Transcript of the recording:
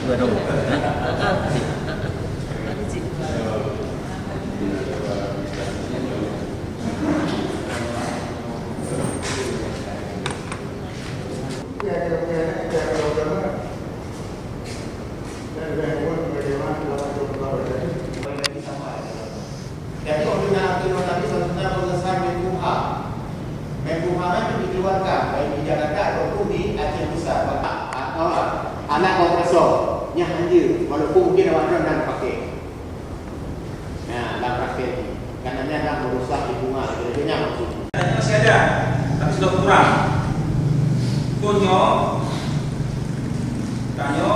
juga dong. Jadi ordinal aturan tadi sebenarnya berdasar Menkumham itu dikeluarkan baik di Jakarta ataupun di Aceh Besar. Anak kompresor yang hanya walaupun mungkin awak nak pakai. Nah, dalam praktik ini katanya nak merusak lingkungan, kira-kira maksudnya. Masih ada, tapi sudah kurang. Konyo, kanyo